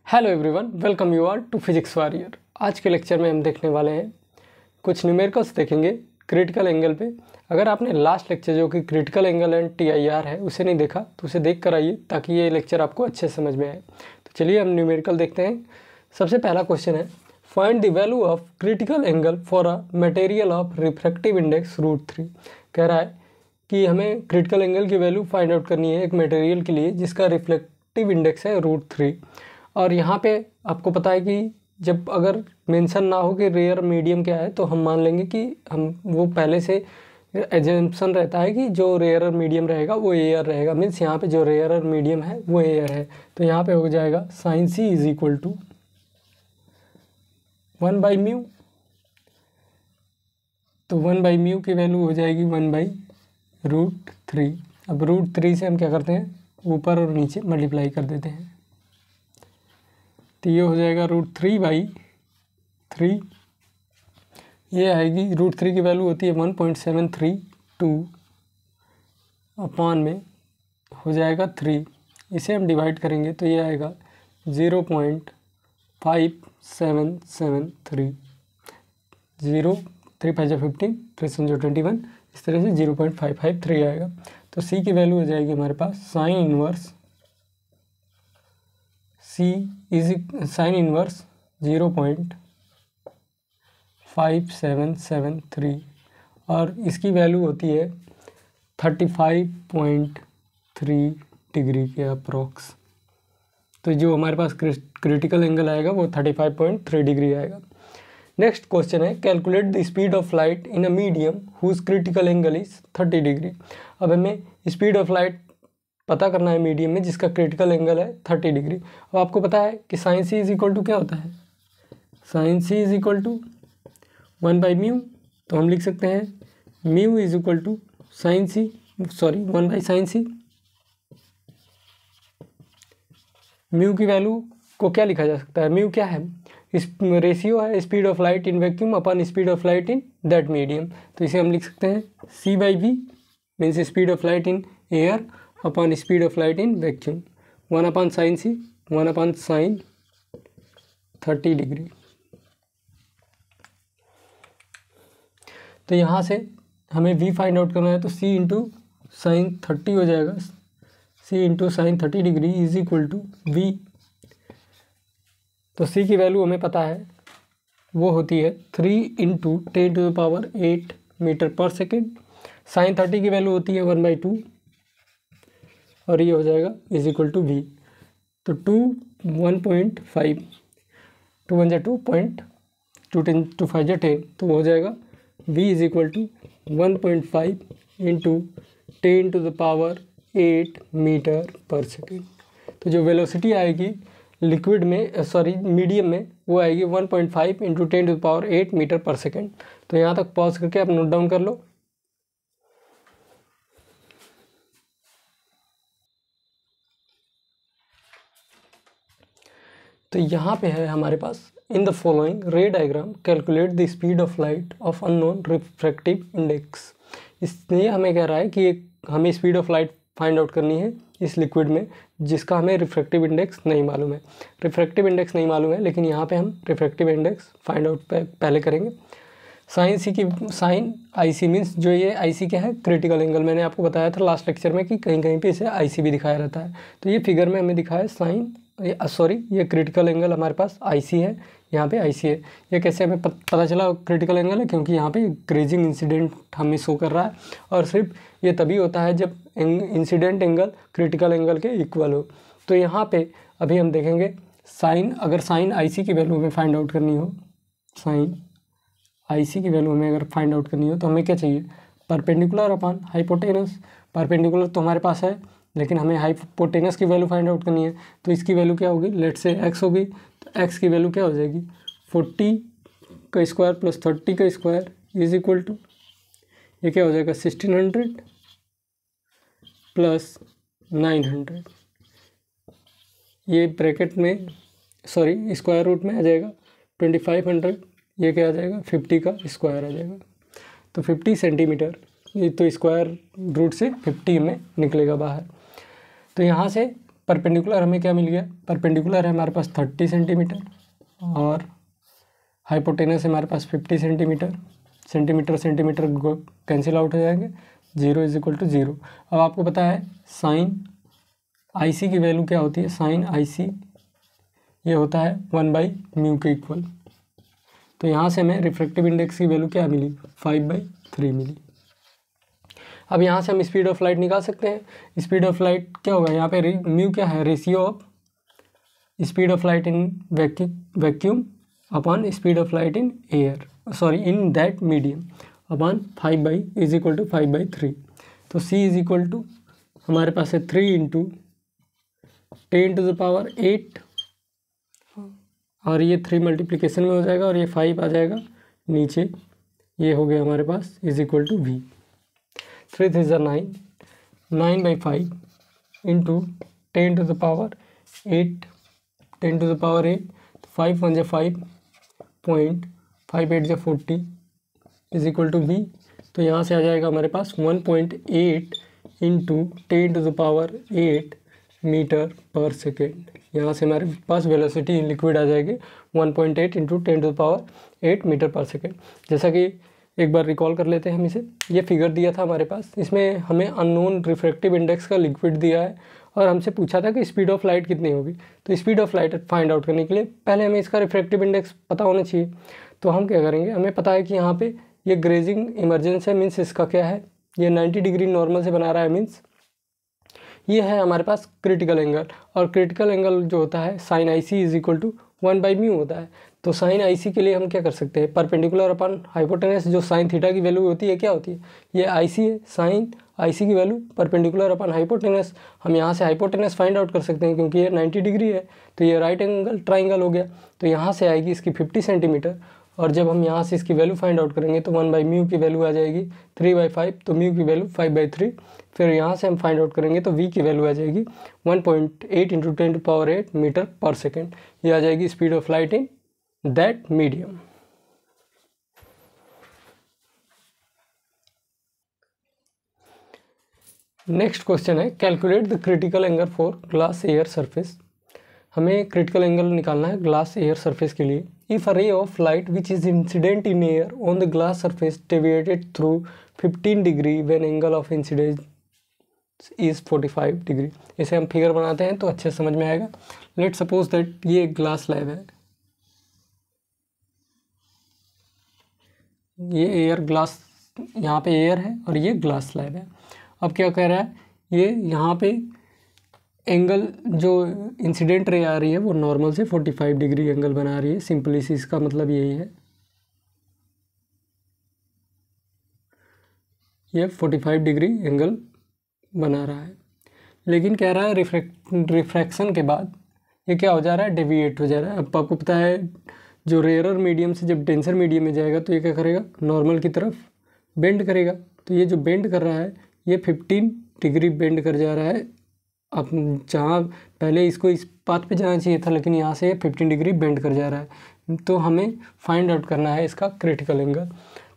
Hello everyone, welcome you all to Physics Warrior. आज के lecture में हम देखने वाले हैं कुछ न्यूमेरिकल्स देखेंगे क्रिटिकल एंगल पे। अगर आपने लास्ट लेक्चर जो कि क्रिटिकल एंगल एंड TIR है उसे नहीं देखा तो उसे देख कर आइए ताकि ये लेक्चर आपको अच्छे से समझ में आए। तो चलिए हम न्यूमेरिकल देखते हैं। सबसे पहला क्वेश्चन है, find the value of critical angle for a material of refractive index √3। कह रहा है कि हमें क्रिटिकल एंगल की वैल्यू फाइंड आउट करनी है एक मटेरियल के लिए जिसका रिफ्लेक्टिव इंडेक्स है √3। और यहाँ पे आपको पता है कि जब अगर मेंशन ना हो कि रेयर मीडियम क्या है तो हम मान लेंगे कि हम वो पहले से एजम्पशन रहता है कि जो रेयर मीडियम रहेगा वो एयर रहेगा। मीन्स यहाँ पे जो रेयर मीडियम है वो एयर है। तो यहाँ पे हो जाएगा sin c is equal to 1/μ। तो 1/μ की वैल्यू हो जाएगी 1/√3। अब √3 से हम क्या करते हैं, ऊपर और नीचे मल्टीप्लाई कर देते हैं। तो ये हो जाएगा √3/3। ये आएगी √3 की वैल्यू होती है 1.732 अपॉन में हो जाएगा 3। इसे हम डिवाइड करेंगे तो ये आएगा 0.5773। 0 3 5 15 3 21, इस तरह से 0.553 आएगा। तो C की वैल्यू हो जाएगी हमारे पास साइन इनवर्स 0.5773 और इसकी वैल्यू होती है 35.3 डिग्री के अप्रोक्स। तो जो हमारे पास क्रिटिकल एंगल आएगा वो 35.3 डिग्री आएगा। नेक्स्ट क्वेश्चन है, calculate the speed of light in a medium whose critical angle is 30 degree. अब हमें स्पीड ऑफ लाइट पता करना है मीडियम में जिसका क्रिटिकल एंगल है 30 डिग्री। अब आपको पता है कि sin c is equal to क्या होता है, sin c is equal to 1/μ। तो हम लिख सकते हैं μ is equal to 1/sin c। Mu की वैल्यू को क्या लिखा जा सकता है, म्यू क्या है, इस रेशियो है speed of light in vacuum upon speed of light in that medium. तो इसे हम लिख सकते हैं c/v means speed of light in air upon speed of light in vacuum. 1/sin c 1/sin 30 degree. तो यहाँ से हमें v फाइंड आउट करना है तो c इंटू साइन 30 हो जाएगा। c into sine 30 degree is equal to v। तो c की वैल्यू हमें पता है वो होती है 3 × 10⁸ मीटर पर सेकेंड। साइन 30 की वैल्यू होती है 1/2 और ये हो जाएगा इज इक्वल टू v। तो 1.5 2 1 2 पॉइंट 2 10 2 5 10। तो हो जाएगा v is equal to 1.5 × 10⁸ metre per second. तो जो वेलोसिटी आएगी लिक्विड में मीडियम में वो आएगी 1.5 × 10⁸ मीटर पर सेकेंड। तो यहाँ तक पॉज करके आप नोट डाउन कर लो। तो यहाँ पे है हमारे पास in the following ray diagram calculate the speed of light of unknown refractive index. इसलिए हमें कह रहा है कि हमें speed of light find out करनी है इस लिक्विड में जिसका हमें रिफ्रैक्टिव इंडेक्स नहीं मालूम है। रिफ्रैक्टिव इंडेक्स नहीं मालूम है लेकिन यहाँ पे हम रिफ्रैक्टिव इंडेक्स फाइंड आउट पहले करेंगे। साइन IC मीन्स जो ये IC क्या है, क्रिटिकल एंगल। मैंने आपको बताया था लास्ट लेक्चर में कि कहीं कहीं पे इसे IC भी दिखाया रहता है। तो ये फिगर में हमें दिखाया ये क्रिटिकल एंगल हमारे पास IC है, यहाँ पे IC है। ये कैसे हमें पता चला क्रिटिकल एंगल है, क्योंकि यहाँ पे ग्रेजिंग इंसिडेंट हमें शो कर रहा है और सिर्फ ये तभी होता है जब इंसिडेंट एंगल क्रिटिकल एंगल के इक्वल हो। तो यहाँ पे अभी हम देखेंगे अगर साइन IC की वैल्यू हमें फाइंड आउट करनी हो, साइन IC की वैल्यू हमें अगर फाइंड आउट करनी हो तो हमें क्या चाहिए, परपेंडिकुलर अपॉन हाइपोटेनस। परपेंडिकुलर तो हमारे पास है लेकिन हमें हाइपोटेनस की वैल्यू फाइंड आउट करनी है। तो इसकी वैल्यू क्या होगी, लेट से x होगी। तो x की वैल्यू क्या हो जाएगी, 40 का स्क्वायर प्लस 30 का स्क्वायर इज इक्वल टू ये क्या हो जाएगा 1600 प्लस 900। ये ब्रैकेट में स्क्वायर रूट में आ जाएगा 2500। ये क्या आ जाएगा 50 का स्क्वायर आ जाएगा। तो 50 सेंटीमीटर, ये तो स्क्वायर रूट से 50 में निकलेगा बाहर। तो यहाँ से परपेंडिकुलर हमें क्या मिल गया, परपेंडिकुलर है हमारे पास 30 सेंटीमीटर और हाइपोटेनस है हमारे पास 50 centimetre. Centimetre centimetre cancel out हो जाएंगे, 0 = 0। अब आपको पता है साइन IC की वैल्यू क्या होती है, साइन IC ये होता है 1/μ के इक्वल। तो यहाँ से हमें रिफ्रैक्टिव इंडेक्स की वैल्यू क्या मिली, 5/3 मिली। अब यहाँ से हम स्पीड ऑफ लाइट निकाल सकते हैं। स्पीड ऑफ लाइट क्या होगा, यहाँ पे म्यू क्या है, ratio of speed of light in vacuum upon speed of light in air, sorry in that medium upon 5/3। तो C = हमारे पास है 3 × 10⁸ और ये 3 मल्टीप्लिकेशन में हो जाएगा और ये 5 आ जाएगा नीचे, ये हो गया हमारे पास = V। 3 × 3 = 9, 9/5 × 10⁸ 8, 10⁸ 8, 5 × 1 = 5, 0.58 × 40 = V। तो यहाँ से आ जाएगा हमारे पास 1.8 × 10⁸8 मीटर पर सेकेंड। यहाँ से हमारे पास वेलोसिटी इन लिक्विड आ जाएगी 1.8 × 10⁸8 मीटर पर सेकेंड। जैसा कि एक बार रिकॉल कर लेते हैं हम इसे, ये फिगर दिया था हमारे पास, इसमें हमें अननोन रिफ्रैक्टिव इंडेक्स का लिक्विड दिया है और हमसे पूछा था कि स्पीड ऑफ लाइट कितनी होगी। तो speed of light find out करने के लिए पहले हमें इसका रिफ्रैक्टिव इंडेक्स पता होना चाहिए। तो हम क्या करेंगे, हमें पता है कि यहाँ पे ये ग्रेजिंग इमरजेंस है, मीन्स इसका क्या है, ये 90 डिग्री नॉर्मल से बना रहा है, मीन्स ये है हमारे पास क्रिटिकल एंगल। और क्रिटिकल एंगल जो होता है साइन IC = 1/μ होता है। तो साइन IC के लिए हम क्या कर सकते हैं, परपेंडिकुलर अपॉन हाइपोटेनस, जो साइन थीटा की वैल्यू होती है क्या होती है, ये IC है, साइन IC की वैल्यू परपेंडिकुलर अपॉन हाइपोटेनस। हम यहाँ से हाइपोटेनस फाइंड आउट कर सकते हैं क्योंकि ये 90 डिग्री है, तो ये राइट एंगल ट्राइंगल हो गया। तो यहाँ से आएगी इसकी 50 सेंटीमीटर और जब हम यहाँ से इसकी वैल्यू फाइंड आउट करेंगे तो 1/μ की वैल्यू आ जाएगी 3/5, तो म्यू की वैल्यू 5/3। फिर यहाँ से हम फाइंड आउट करेंगे तो V की वैल्यू आ जाएगी 1.8 × 10⁸8 मीटर पर सेकेंड। ये आ जाएगी speed of light in that medium. Next question है, calculate the critical angle for glass air surface. हमें क्रिटिकल एंगल निकालना है ग्लास एयर सरफेस के लिए। If a ray of light which is incident in air on the glass surface deviated through 15 degree when angle of incidence is 45 degree. इसे हम figure बनाते हैं तो अच्छे समझ में आएगा। लेट सपोज दैट ये एक ग्लास स्लैब है, ये एयर ग्लास, यहाँ पे एयर है और ये ग्लास स्लैब है। अब क्या कह रहा है, ये यहाँ पे एंगल जो इंसिडेंट रे आ रही है वो नॉर्मल से 45 डिग्री एंगल बना रही है। सिंपली सी इसका मतलब यही है, ये 45 डिग्री एंगल बना रहा है। लेकिन कह रहा है रिफ्रैक्शन के बाद ये क्या हो जा रहा है, डेविएट हो जा रहा है। अब आपको पता है जो रेयरर मीडियम से जब डेंसर मीडियम में जाएगा तो ये क्या करेगा, नॉर्मल की तरफ बेंड करेगा। तो ये जो बेंड कर रहा है ये 15 डिग्री बेंड कर जा रहा है। अब जहाँ पहले इसको इस पाथ पे जाना चाहिए था लेकिन यहाँ से 15 डिग्री बेंड कर जा रहा है। तो हमें फाइंड आउट करना है इसका क्रिटिकल एंगल।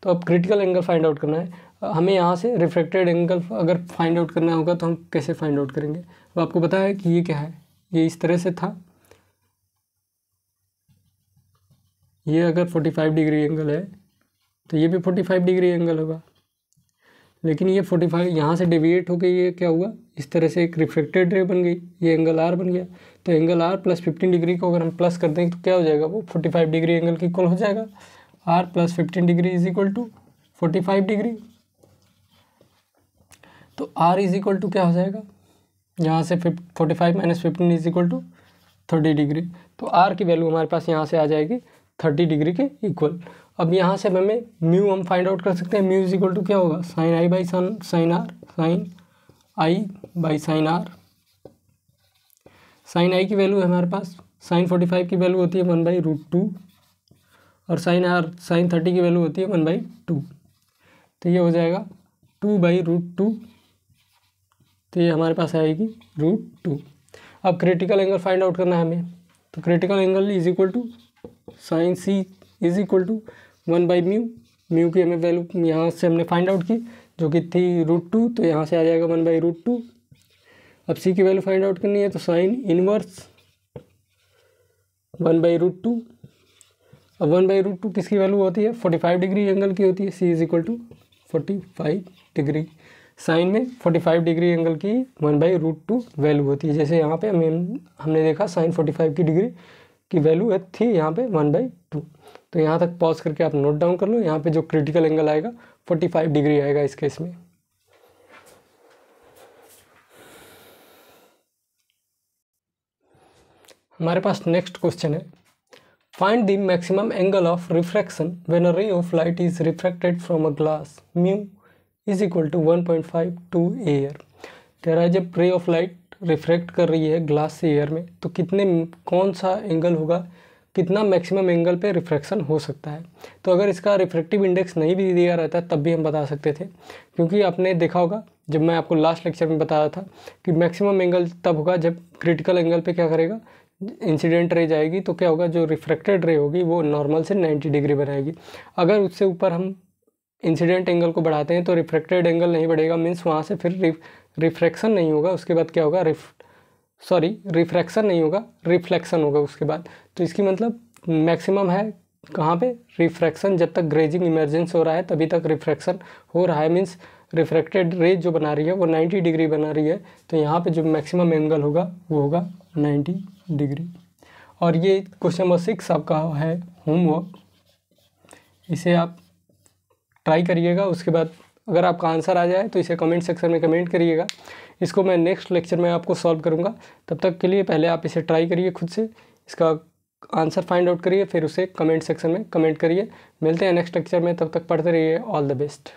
तो अब क्रिटिकल एंगल फाइंड आउट करना है हमें। यहाँ से रिफ्रैक्टेड एंगल अगर फाइंड आउट करना होगा तो हम कैसे फाइंड आउट करेंगे। अब आपको पता है कि ये क्या है, ये इस तरह से था, ये अगर 45 डिग्री एंगल है तो ये भी 45 डिग्री एंगल होगा। लेकिन ये 45 यहाँ से डेविएट होकर ये क्या हुआ, इस तरह से एक रिफ्रैक्टेड रे बन गई, ये एंगल R बन गया। तो एंगल R प्लस 15 डिग्री को अगर हम प्लस कर दें तो क्या हो जाएगा, वो 45 डिग्री एंगल की इक्वल हो जाएगा। R plus 15 degree is equal to 45 degree. तो R इज इक्वल टू क्या हो जाएगा, यहाँ से 45 minus 15 is equal to 30 degree. तो R की वैल्यू हमारे पास यहाँ से आ जाएगी 30 डिग्री के इक्वल। अब यहाँ से हमें म्यू हम फाइंड आउट कर सकते हैं। म्यू इज इक्वल टू क्या होगा, sine I by sine R, sine I by sine R. Sine I की वैल्यू है हमारे पास, साइन 45 की वैल्यू होती है 1/√2 और साइन आर साइन 30 की वैल्यू होती है 1/2। तो ये हो जाएगा 2/√2। तो ये हमारे पास आएगी √2। अब क्रिटिकल एंगल फाइंड आउट करना है हमें। तो critical angle is equal to sine C is equal to 1/μ। Mu की हमें वैल्यू यहाँ से हमने फाइंड आउट की जो कि थी √2, तो यहाँ से आ जाएगा 1/√2। अब सी की वैल्यू फाइंड आउट करनी है तो साइन इनवर्स 1/√2। अब 1/√2 किसकी वैल्यू होती है, 45 डिग्री एंगल की होती है। C is equal to 45 degree, sine में 45 डिग्री एंगल की 1/√2 वैल्यू होती है। जैसे यहाँ पे हमने देखा साइन 45 की डिग्री की वैल्यू थी यहाँ पे 1/2। तो यहाँ तक पॉज करके आप नोट डाउन कर लो। यहाँ पे जो क्रिटिकल एंगल आएगा 45 डिग्री आएगा इस केस में। हमारे पास नेक्स्ट क्वेश्चन है, find the maximum angle of refraction when a ray of light is refracted from a glass mu is equal to 1.5 to air. कह रहा है जब रे ऑफ लाइट रिफ्रैक्ट कर रही है ग्लास से एयर में तो कौन सा एंगल होगा, कितना मैक्सिमम एंगल पे रिफ्रैक्शन हो सकता है। तो अगर इसका रिफ्रैक्टिव इंडेक्स नहीं भी दिया रहता तब भी हम बता सकते थे, क्योंकि आपने देखा होगा जब मैं आपको लास्ट लेक्चर में बताया था कि मैक्सिमम एंगल तब होगा जब क्रिटिकल एंगल पे क्या करेगा, इंसिडेंट रे जाएगी तो क्या होगा, जो रिफ्रैक्टेड रे होगी वो नॉर्मल से 90 डिग्री बनाएगी। अगर उससे ऊपर हम इंसिडेंट एंगल को बढ़ाते हैं तो रिफ्रैक्टेड एंगल नहीं बढ़ेगा, मीन्स वहाँ से फिर रिफ्रैक्शन नहीं होगा। उसके बाद क्या होगा, रिफ्रैक्शन नहीं होगा, रिफ्लेक्शन होगा उसके बाद। तो इसकी मतलब मैक्सिमम है कहाँ पे, रिफ्रैक्शन जब तक ग्रेजिंग इमर्जेंस हो रहा है तभी तक रिफ्रैक्शन हो रहा है, मीन्स रिफ्रैक्टेड रे जो बना रही है वो 90 डिग्री बना रही है। तो यहाँ पे जो मैक्सिमम एंगल होगा वो होगा 90 डिग्री। और ये क्वेश्चन नंबर 6 आपका है होमवर्क, इसे आप ट्राई करिएगा। उसके बाद अगर आपका आंसर आ जाए तो इसे कमेंट सेक्शन में कमेंट करिएगा। इसको मैं नेक्स्ट लेक्चर में आपको सॉल्व करूँगा। तब तक के लिए पहले आप इसे ट्राई करिए खुद से, इसका आंसर फाइंड आउट करिए, फिर उसे कमेंट सेक्शन में कमेंट करिए। मिलते हैं नेक्स्ट लेक्चर में, तब तक पढ़ते रहिए। All the best.